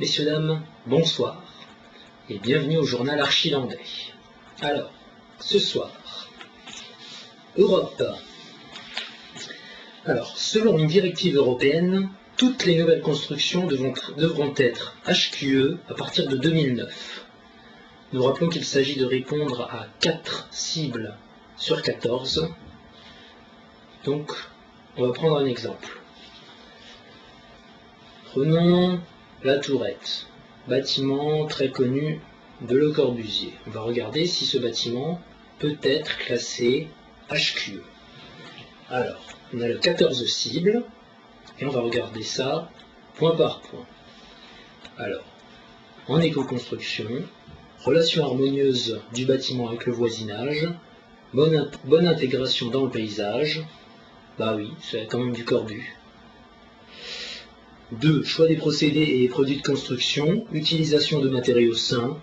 Messieurs, dames, bonsoir et bienvenue au journal Archilandais. Alors, ce soir, Europe. Alors, selon une directive européenne, toutes les nouvelles constructions devront être HQE à partir de 2009. Nous rappelons qu'il s'agit de répondre à 4 cibles sur 14. Donc, on va prendre un exemple. Prenons la Tourette, bâtiment très connu de Le Corbusier. On va regarder si ce bâtiment peut être classé HQE. Alors, on a le 14 cibles, et on va regarder ça point par point. Alors, en éco-construction, relation harmonieuse du bâtiment avec le voisinage, bonne intégration dans le paysage, bah oui, c'est quand même du Corbu. 2. Choix des procédés et produits de construction, utilisation de matériaux sains,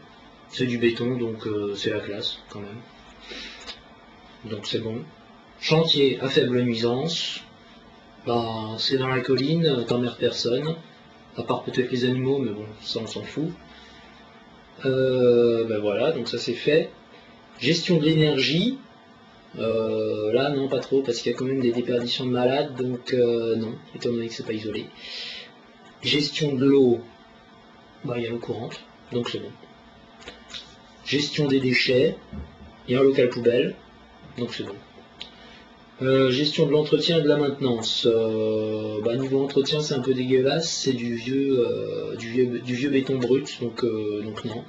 c'est du béton, donc c'est la classe quand même. Donc c'est bon. Chantier à faible nuisance, bah, c'est dans la colline, t'emmerdes personne, à part peut-être les animaux, mais bon, ça on s'en fout. Ben voilà, donc ça c'est fait. Gestion de l'énergie, là non pas trop, parce qu'il y a quand même des déperditions de malades, donc non, étant donné que c'est pas isolé. Gestion de l'eau, bah, il y a l'eau courante, donc c'est bon. Gestion des déchets, il y a un local poubelle, donc c'est bon. Gestion de l'entretien et de la maintenance, bah, niveau entretien c'est un peu dégueulasse, c'est du vieux béton brut, donc non.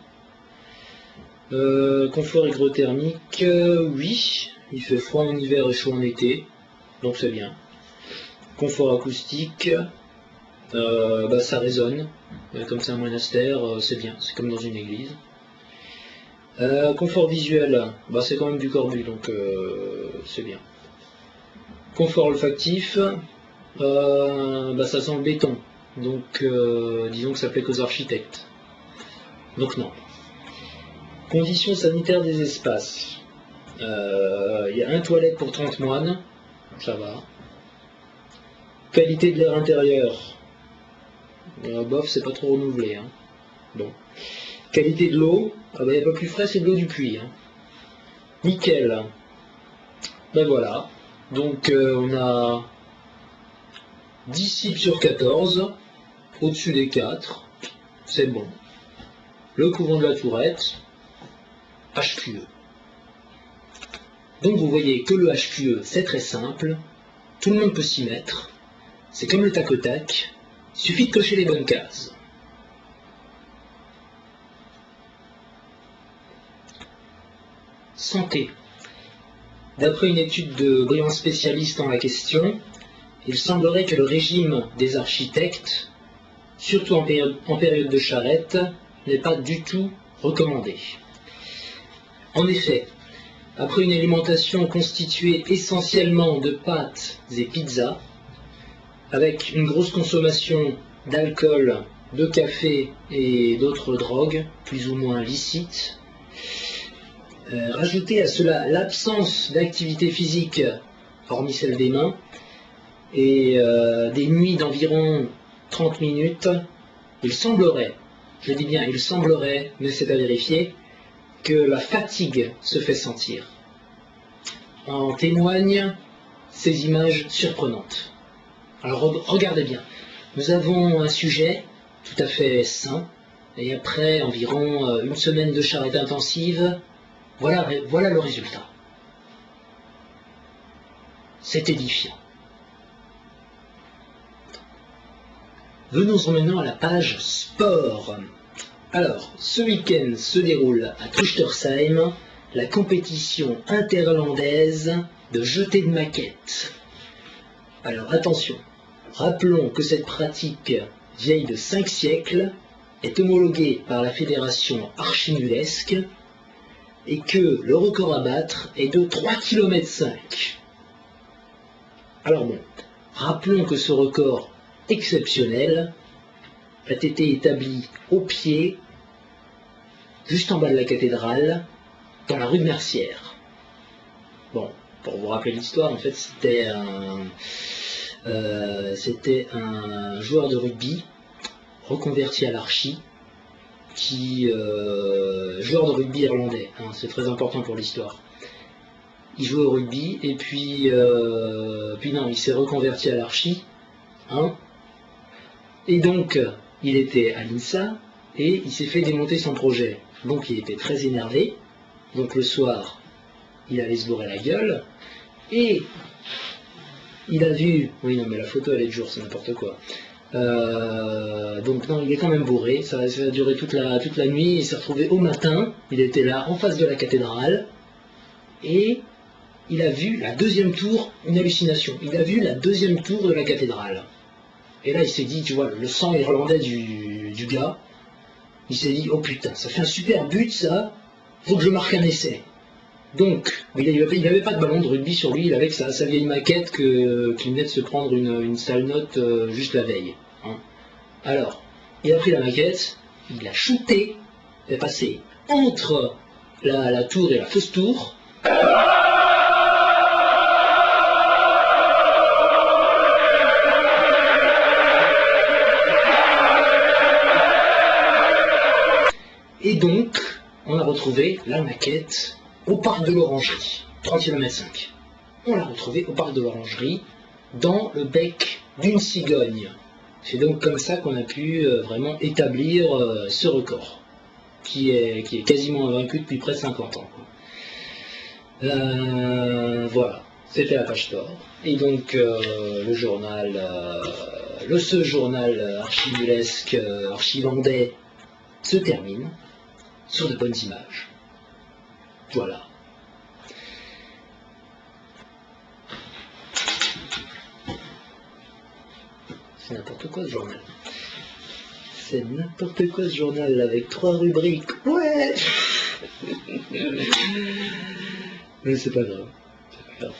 Confort hygrothermique, oui, il fait froid en hiver et chaud en été, donc c'est bien. Confort acoustique, bah, ça résonne, comme c'est un monastère, c'est bien, c'est comme dans une église. Confort visuel, bah, c'est quand même du Corbu, donc c'est bien. Confort olfactif, bah, ça sent le béton, donc disons que ça plaît qu'aux architectes, donc non. Conditions sanitaires des espaces, il y a un toilette pour 30 moines, ça va. Qualité de l'air intérieur, bof, c'est pas trop renouvelé, hein. Bon. Qualité de l'eau, ah bah, il n'y a pas plus frais, c'est de l'eau du puits, hein. Nickel. Ben voilà, donc on a 10 cibles sur 14, au-dessus des 4, c'est bon. Le couvent de la Tourette, HQE. Donc vous voyez que le HQE, c'est très simple, tout le monde peut s'y mettre, c'est comme le tac au tac, il suffit de cocher les bonnes cases. Santé. D'après une étude de brillants spécialistes en la question, il semblerait que le régime des architectes, surtout en période de charrette, n'est pas du tout recommandé. En effet, après une alimentation constituée essentiellement de pâtes et pizzas, avec une grosse consommation d'alcool, de café et d'autres drogues, plus ou moins licites, rajoutez à cela l'absence d'activité physique, hormis celle des mains, et des nuits d'environ 30 minutes, il semblerait, je dis bien il semblerait, mais c'est à vérifier, que la fatigue se fait sentir. En témoignent ces images surprenantes. Alors regardez bien, nous avons un sujet tout à fait sain, et après environ une semaine de charrette intensive, voilà le résultat. C'est édifiant. Venons maintenant à la page sport. Alors, ce week-end se déroule à Truchtersheim la compétition interlandaise de jeté de maquettes. Alors attention, rappelons que cette pratique vieille de 5 siècles est homologuée par la fédération archimulesque et que le record à battre est de 3,5 km. Alors bon, rappelons que ce record exceptionnel a été établi au pied, juste en bas de la cathédrale, dans la rue de Mercière. Bon, pour vous rappeler l'histoire, en fait, c'était un joueur de rugby, reconverti à l'archi, joueur de rugby irlandais, hein, c'est très important pour l'histoire. Il jouait au rugby et puis non, il s'est reconverti à l'archi, hein, et donc il était à l'INSA et il s'est fait démonter son projet. Donc il était très énervé, donc le soir il allait se bourrer la gueule et il a vu, oui non mais la photo elle est de jour, c'est n'importe quoi. Donc non, il est quand même bourré, ça a duré toute la nuit, il s'est retrouvé au matin, il était là en face de la cathédrale, et il a vu la deuxième tour, une hallucination, il a vu la deuxième tour de la cathédrale. Et là il s'est dit, tu vois, le sang irlandais du gars, il s'est dit, oh putain, ça fait un super but ça, faut que je marque un essai. Donc, il n'avait pas de ballon de rugby sur lui, il avait sa vieille maquette qu'il venait de se prendre une sale note juste la veille. Hein. Alors, il a pris la maquette, il l'a shooté, il est passé entre la tour et la fausse tour. Et donc, on a retrouvé la maquette au parc de l'Orangerie, 3 km 5. On l'a retrouvé au parc de l'Orangerie, dans le bec d'une cigogne. C'est donc comme ça qu'on a pu vraiment établir ce record, qui est quasiment invaincu depuis près de 50 ans. Voilà, c'était la page sport. Et donc le journal, ce journal archivulesque, archilandais, se termine sur de bonnes images. Voilà. C'est n'importe quoi ce journal. C'est n'importe quoi ce journal avec 3 rubriques. Ouais. Mais c'est pas grave. C'est pas grave.